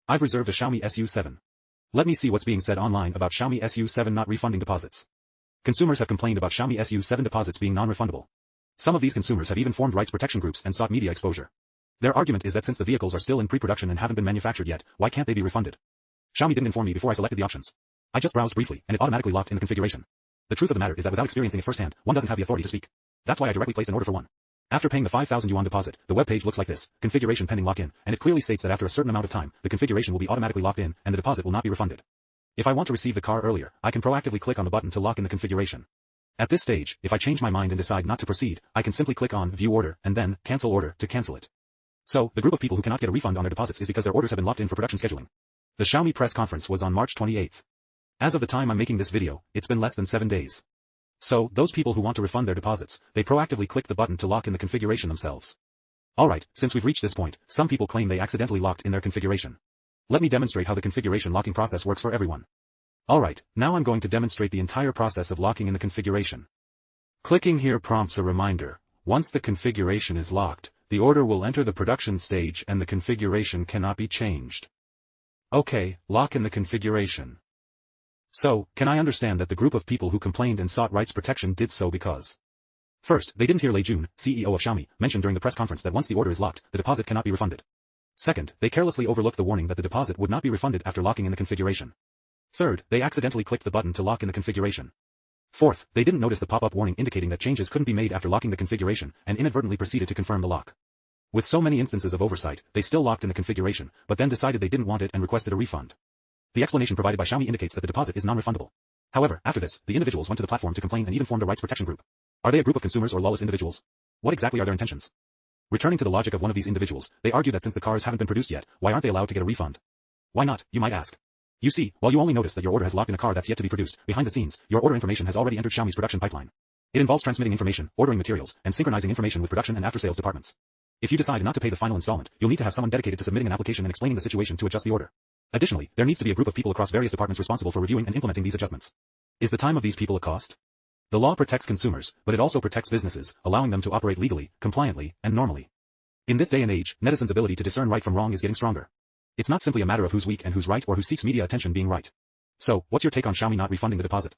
I've reserved a Xiaomi SU7. Let me see what's being said online about Xiaomi SU7 not refunding deposits. Consumers have complained about Xiaomi SU7 deposits being non-refundable. Some of these consumers have even formed rights protection groups and sought media exposure. Their argument is that since the vehicles are still in pre-production and haven't been manufactured yet, why can't they be refunded? Xiaomi didn't inform me before I selected the options. I just browsed briefly, and it automatically locked in the configuration. The truth of the matter is that without experiencing it firsthand, one doesn't have the authority to speak. That's why I directly placed an order for one. After paying the 5,000 yuan deposit, the web page looks like this: configuration pending lock-in, and it clearly states that after a certain amount of time, the configuration will be automatically locked in, and the deposit will not be refunded. If I want to receive the car earlier, I can proactively click on the button to lock in the configuration. At this stage, if I change my mind and decide not to proceed, I can simply click on View Order, and then Cancel Order to cancel it. So, the group of people who cannot get a refund on their deposits is because their orders have been locked in for production scheduling. The Xiaomi press conference was on March 28th. As of the time I'm making this video, it's been less than 7 days. So, those people who want to refund their deposits, they proactively click the button to lock in the configuration themselves. Alright, since we've reached this point, some people claim they accidentally locked in their configuration. Let me demonstrate how the configuration locking process works for everyone. Alright, now I'm going to demonstrate the entire process of locking in the configuration. Clicking here prompts a reminder. Once the configuration is locked, the order will enter the production stage and the configuration cannot be changed. Okay, lock in the configuration. So, can I understand that the group of people who complained and sought rights protection did so because first, they didn't hear Lei Jun, CEO of Xiaomi, mention during the press conference that once the order is locked, the deposit cannot be refunded. Second, they carelessly overlooked the warning that the deposit would not be refunded after locking in the configuration. Third, they accidentally clicked the button to lock in the configuration. Fourth, they didn't notice the pop-up warning indicating that changes couldn't be made after locking the configuration, and inadvertently proceeded to confirm the lock. With so many instances of oversight, they still locked in the configuration, but then decided they didn't want it and requested a refund. The explanation provided by Xiaomi indicates that the deposit is non-refundable. However, after this, the individuals went to the platform to complain and even formed a rights protection group. Are they a group of consumers or lawless individuals? What exactly are their intentions? Returning to the logic of one of these individuals, they argue that since the cars haven't been produced yet, why aren't they allowed to get a refund? Why not, you might ask. You see, while you only notice that your order has locked in a car that's yet to be produced, behind the scenes, your order information has already entered Xiaomi's production pipeline. It involves transmitting information, ordering materials, and synchronizing information with production and after-sales departments. If you decide not to pay the final installment, you'll need to have someone dedicated to submitting an application and explaining the situation to adjust the order. Additionally, there needs to be a group of people across various departments responsible for reviewing and implementing these adjustments. Is the time of these people a cost? The law protects consumers, but it also protects businesses, allowing them to operate legally, compliantly, and normally. In this day and age, netizens' ability to discern right from wrong is getting stronger. It's not simply a matter of who's weak and who's right or who seeks media attention being right. So, what's your take on Xiaomi not refunding the deposit?